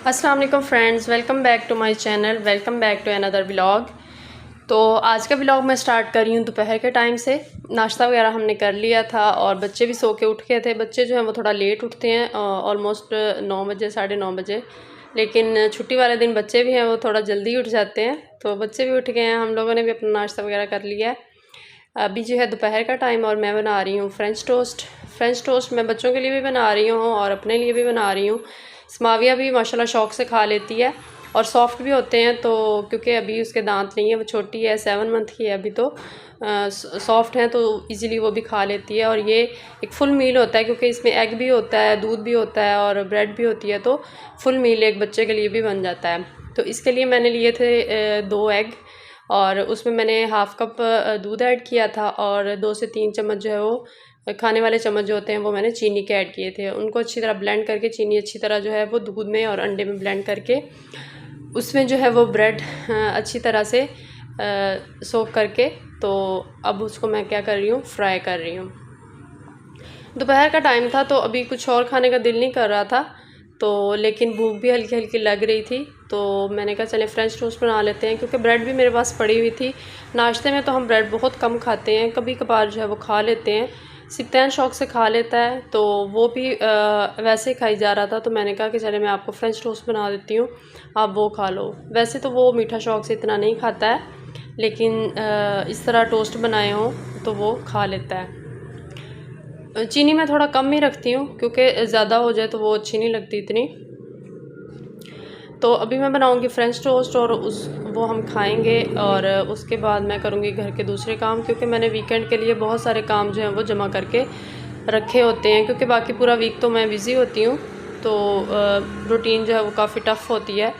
अस्सलाम वालेकुम friends, welcome back to my channel, welcome back to another vlog. तो आज का व्लॉग मैं स्टार्ट कर रही हूँ दोपहर के टाइम से। नाश्ता वगैरह हमने कर लिया था और बच्चे भी सो के उठ गए थे। बच्चे जो हैं वो थोड़ा लेट उठते हैं, ऑलमोस्ट 9 बजे 9:30 बजे, लेकिन छुट्टी वाले दिन बच्चे भी हैं वो थोड़ा जल्दी उठ जाते हैं। तो बच्चे भी उठ गए हैं, हम लोगों ने भी अपना नाश्ता वगैरह कर लिया है। अभी जो है दोपहर का टाइम और मैं बना रही हूँ फ्रेंच टोस्ट। फ्रेंच टोस्ट मैं बच्चों के लिए भी बना रही हूँ और अपने लिए भी बना रही हूँ। स्माविया भी माशाल्लाह शौक़ से खा लेती है और सॉफ्ट भी होते हैं। तो क्योंकि अभी उसके दांत नहीं है, वो छोटी है, 7 मंथ की है अभी, तो सॉफ्ट हैं तो इजीली वो भी खा लेती है। और ये एक फुल मील होता है क्योंकि इसमें एग भी होता है, दूध भी होता है और ब्रेड भी होती है, तो फुल मील एक बच्चे के लिए भी बन जाता है। तो इसके लिए मैंने लिए थे 2 एग और उसमें मैंने हाफ़ कप दूध ऐड किया था और 2 से 3 चम्मच जो है वो खाने वाले चम्मच जो होते हैं वो मैंने चीनी के ऐड किए थे। उनको अच्छी तरह ब्लेंड करके, चीनी अच्छी तरह जो है वो दूध में और अंडे में ब्लेंड करके उसमें जो है वो ब्रेड अच्छी तरह से सोक करके, तो अब उसको मैं क्या कर रही हूँ, फ्राई कर रही हूँ। दोपहर का टाइम था तो अभी कुछ और खाने का दिल नहीं कर रहा था, तो लेकिन भूख भी हल्की हल्की लग रही थी, तो मैंने कहा चले फ्रेंच टोस्ट बना लेते हैं। क्योंकि ब्रेड भी मेरे पास पड़ी हुई थी। नाश्ते में तो हम ब्रेड बहुत कम खाते हैं, कभी कभार जो है वो खा लेते हैं। सिप्तान शौक़ से खा लेता है, तो वो भी वैसे ही खाई जा रहा था, तो मैंने कहा कि चले मैं आपको फ्रेंच टोस्ट बना देती हूँ, आप वो खा लो। वैसे तो वो मीठा शौक़ से इतना नहीं खाता है, लेकिन इस तरह टोस्ट बनाए हों तो वो खा लेता है। चीनी मैं थोड़ा कम ही रखती हूँ क्योंकि ज़्यादा हो जाए तो वो अच्छी नहीं लगती इतनी। तो अभी मैं बनाऊँगी फ्रेंच टोस्ट और वो हम खाएंगे और उसके बाद मैं करूँगी घर के दूसरे काम, क्योंकि मैंने वीकेंड के लिए बहुत सारे काम जो हैं वो जमा करके रखे होते हैं। क्योंकि बाकी पूरा वीक तो मैं बिज़ी होती हूँ, तो रूटीन जो है वो काफ़ी टफ़ होती है।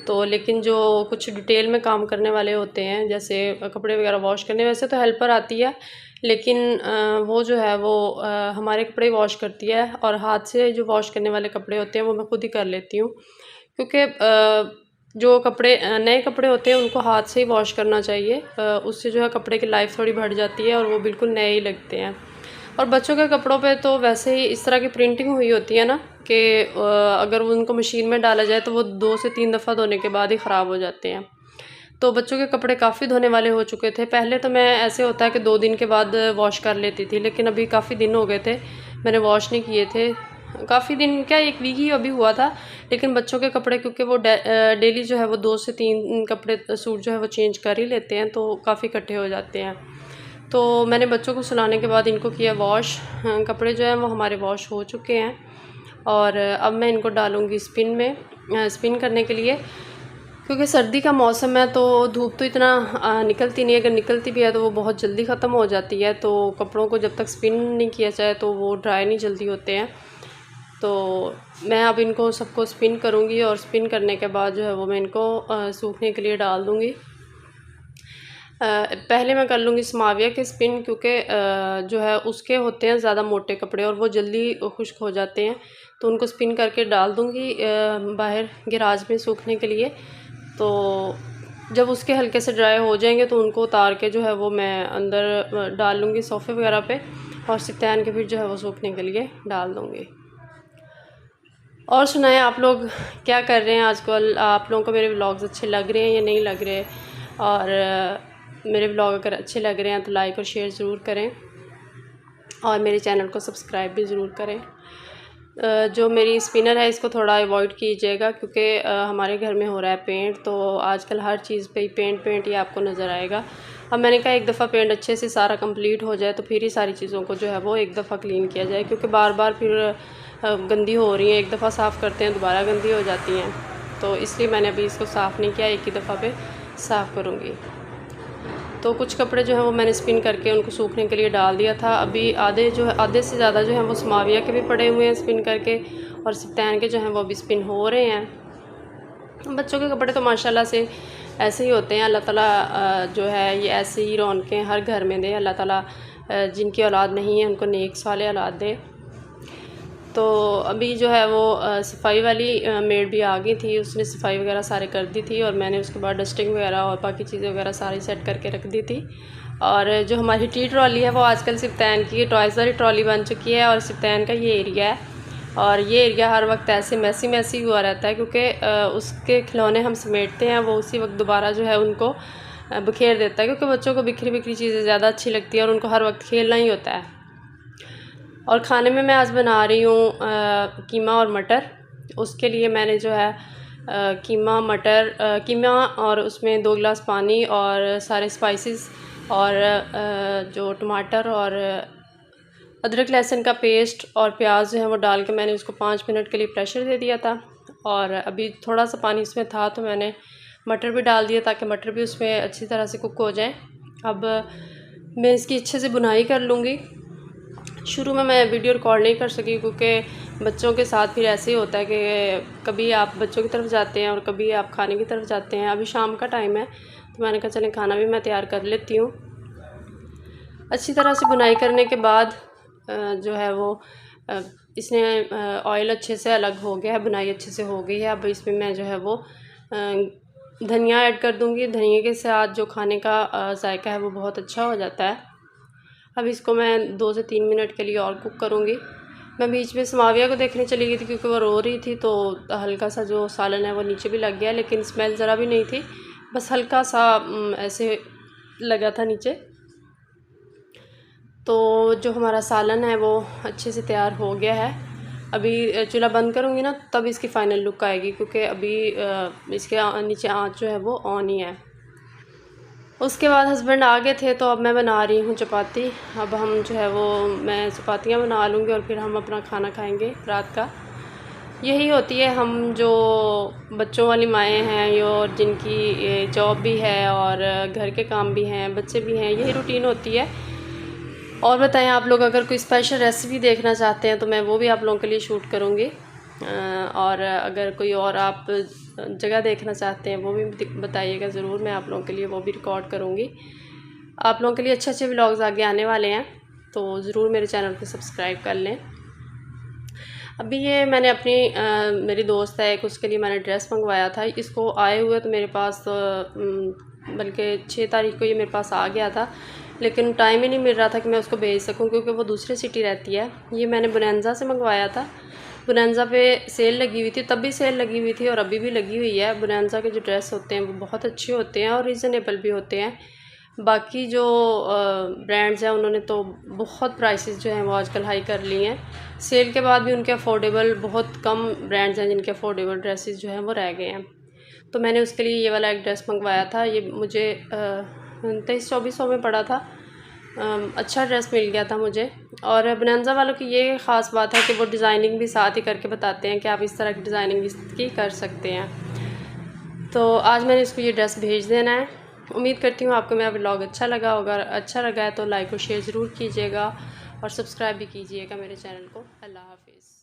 तो लेकिन जो कुछ डिटेल में काम करने वाले होते हैं, जैसे कपड़े वगैरह वॉश करने, वैसे तो हेल्पर आती है, लेकिन वो जो है वो हमारे कपड़े वॉश करती है और हाथ से जो वॉश करने वाले कपड़े होते हैं वो मैं खुद ही कर लेती हूँ। क्योंकि जो कपड़े नए कपड़े होते हैं उनको हाथ से ही वॉश करना चाहिए, उससे जो है कपड़े की लाइफ थोड़ी बढ़ जाती है और वो बिल्कुल नए ही लगते हैं। और बच्चों के कपड़ों पे तो वैसे ही इस तरह की प्रिंटिंग हुई होती है ना कि अगर उनको मशीन में डाला जाए तो वो 2 से 3 दफ़ा धोने के बाद ही ख़राब हो जाते हैं। तो बच्चों के कपड़े काफ़ी धोने वाले हो चुके थे। पहले तो मैं ऐसे होता है कि 2 दिन के बाद वॉश कर लेती थी, लेकिन अभी काफ़ी दिन हो गए थे मैंने वॉश नहीं किए थे। काफ़ी दिन क्या, 1 वीक ही अभी हुआ था। लेकिन बच्चों के कपड़े क्योंकि वो डेली जो है वो 2 से 3 कपड़े सूट जो है वो चेंज कर ही लेते हैं, तो काफ़ी इकट्ठे हो जाते हैं। तो मैंने बच्चों को सुलाने के बाद इनको किया वॉश। कपड़े जो हैं वो हमारे वॉश हो चुके हैं और अब मैं इनको डालूँगी स्पिन में, स्पिन करने के लिए। क्योंकि सर्दी का मौसम है तो धूप तो इतना निकलती नहीं है, अगर निकलती भी है तो वो बहुत जल्दी ख़त्म हो जाती है। तो कपड़ों को जब तक स्पिन नहीं किया जाए तो वो ड्राई नहीं जल्दी होते हैं। तो मैं अब इनको सबको स्पिन करूँगी और स्पिन करने के बाद जो है वो मैं इनको सूखने के लिए डाल दूँगी। पहले मैं कर लूँगी स्माविया के स्पिन, क्योंकि जो है उसके होते हैं ज़्यादा मोटे कपड़े और वो जल्दी खुश्क हो जाते हैं, तो उनको स्पिन करके डाल दूँगी बाहर गैराज में सूखने के लिए। तो जब उसके हल्के से ड्राई हो जाएंगे तो उनको उतार के जो है वो मैं अंदर डाल लूँगी सोफ़े वगैरह पे, और सिप्तान के फिर जो है वो सूखने के लिए डाल दूँगी। और सुनाएं, आप लोग क्या कर रहे हैं आजकल? आप लोगों को मेरे व्लॉग्स अच्छे लग रहे हैं या नहीं लग रहे? और मेरे व्लॉग अगर अच्छे लग रहे हैं तो लाइक और शेयर ज़रूर करें और मेरे चैनल को सब्सक्राइब भी ज़रूर करें। जो मेरी स्पिनर है इसको थोड़ा अवॉइड कीजिएगा, क्योंकि हमारे घर में हो रहा है पेंट, तो आजकल हर चीज़ पे ही पेंट ही आपको नज़र आएगा। अब मैंने कहा एक दफ़ा पेंट अच्छे से सारा कंप्लीट हो जाए तो फिर ही सारी चीज़ों को जो है वो एक दफ़ा क्लीन किया जाए, क्योंकि बार बार फिर गंदी हो रही हैं। एक दफ़ा साफ़ करते हैं दोबारा गंदी हो जाती हैं, तो इसलिए मैंने अभी इसको साफ़ नहीं किया, एक ही दफ़ा पे साफ़ करूँगी। तो कुछ कपड़े जो हैं वो मैंने स्पिन करके उनको सूखने के लिए डाल दिया था। अभी आधे से ज़्यादा जो हैं वो स्माविया के भी पड़े हुए हैं स्पिन करके, और सिप्तान के जो हैं वो अभी स्पिन हो रहे हैं। बच्चों के कपड़े तो माशाल्लाह से ऐसे ही होते हैं। अल्लाह ताला जो है ये ऐसे ही रौनकें हर घर में दे। अल्लाह ताला जिनकी औलाद नहीं है उनको नेक साले औलाद दे। तो अभी जो है वो सफाई वाली मेड भी आ गई थी, उसने सफाई वगैरह सारे कर दी थी और मैंने उसके बाद डस्टिंग वगैरह और बाकी चीज़ें वगैरह सारी सेट करके रख दी थी। और जो हमारी टी ट्रॉली है वो आजकल सिप्तान की टॉयज़ वाली ट्रॉली बन चुकी है और सिप्तान का ये एरिया है और ये एरिया हर वक्त ऐसे मैसी हुआ रहता है, क्योंकि उसके खिलौने हम समेटते हैं, वो उसी वक्त दोबारा जो है उनको बिखेर देता है, क्योंकि बच्चों को बिखरी बिखरी चीज़ें ज़्यादा अच्छी लगती है और उनको हर वक्त खेलना ही होता है। और खाने में मैं आज बना रही हूँ कीमा और मटर। उसके लिए मैंने जो है कीमा और उसमें 2 गिलास पानी और सारे स्पाइसेस और जो टमाटर और अदरक लहसुन का पेस्ट और प्याज जो है वो डाल के मैंने उसको 5 मिनट के लिए प्रेशर दे दिया था। और अभी थोड़ा सा पानी इसमें था तो मैंने मटर भी डाल दिया ताकि मटर भी उसमें अच्छी तरह से कुक हो जाए। अब मैं इसकी अच्छे से बुनाई कर लूँगी। शुरू में मैं वीडियो रिकॉर्ड नहीं कर सकी क्योंकि बच्चों के साथ फिर ऐसे ही होता है कि कभी आप बच्चों की तरफ जाते हैं और कभी आप खाने की तरफ जाते हैं। अभी शाम का टाइम है तो मैंने कहा चलें खाना भी मैं तैयार कर लेती हूँ। अच्छी तरह से बुनाई करने के बाद जो है वो इसने ऑयल अच्छे से अलग हो गया है, बुनाई अच्छे से हो गई है। अब इसमें मैं जो है वो धनिया ऐड कर दूँगी। धनिया के साथ जो खाने का जायका है वो बहुत अच्छा हो जाता है। अब इसको मैं 2 से 3 मिनट के लिए और कुक करूँगी। मैं बीच में समाविया को देखने चली गई थी क्योंकि वो रो रही थी, तो हल्का सा जो सालन है वो नीचे भी लग गया, लेकिन स्मेल ज़रा भी नहीं थी, बस हल्का सा ऐसे लगा था नीचे। तो जो हमारा सालन है वो अच्छे से तैयार हो गया है। अभी चूल्हा बंद करूँगी ना तब इसकी फ़ाइनल लुक आएगी, क्योंकि अभी इसके नीचे आँच जो है वो ऑन ही है। उसके बाद हस्बैंड आ गए थे तो अब मैं बना रही हूँ चपाती। अब हम जो है वो मैं चपातियाँ बना लूँगी और फिर हम अपना खाना खाएंगे रात का। यही होती है, हम जो बच्चों वाली माएँ हैं और जिनकी जॉब भी है और घर के काम भी हैं, बच्चे भी हैं, यही रूटीन होती है। और बताएं, आप लोग अगर कोई स्पेशल रेसिपी देखना चाहते हैं तो मैं वो भी आप लोगों के लिए शूट करूँगी। और अगर कोई और आप जगह देखना चाहते हैं वो भी बताइएगा ज़रूर, मैं आप लोगों के लिए वो भी रिकॉर्ड करूँगी। आप लोगों के लिए अच्छे अच्छे व्लॉग्स आगे आने वाले हैं, तो ज़रूर मेरे चैनल को सब्सक्राइब कर लें। अभी ये मैंने अपनी मेरी दोस्त है एक, उसके लिए मैंने ड्रेस मंगवाया था। इसको आए हुए तो मेरे पास बल्कि 6 तारीख को ये मेरे पास आ गया था, लेकिन टाइम ही नहीं मिल रहा था कि मैं उसको भेज सकूं क्योंकि वो दूसरी सिटी रहती है। ये मैंने बोनेंजा से मंगवाया था। बोनेंजा पे सेल लगी हुई थी, तब भी सेल लगी हुई थी और अभी भी लगी हुई है। बोनेंजा के जो ड्रेस होते हैं वो बहुत अच्छे होते हैं और रीज़नेबल भी होते हैं। बाकी जो ब्रांड्स हैं उन्होंने तो बहुत प्राइसेस जो हैं वो आजकल हाई कर ली हैं। सेल के बाद भी उनके अफोर्डेबल, बहुत कम ब्रांड्स हैं जिनके अफोर्डेबल ड्रेसेस जो हैं वो रह गए हैं। तो मैंने उसके लिए ये वाला एक ड्रेस मंगवाया था। ये मुझे 2300-2400 में पड़ा था। अच्छा ड्रेस मिल गया था मुझे। और बोनेंजा वालों की ये ख़ास बात है कि वो डिज़ाइनिंग भी साथ ही करके बताते हैं कि आप इस तरह की डिज़ाइनिंग इसकी कर सकते हैं। तो आज मैंने इसको ये ड्रेस भेज देना है। उम्मीद करती हूँ आपको मेरा व्लॉग अच्छा लगा होगा। अच्छा लगा है तो लाइक और शेयर ज़रूर कीजिएगा और सब्सक्राइब भी कीजिएगा मेरे चैनल को। अल्लाह हाफ़िज़।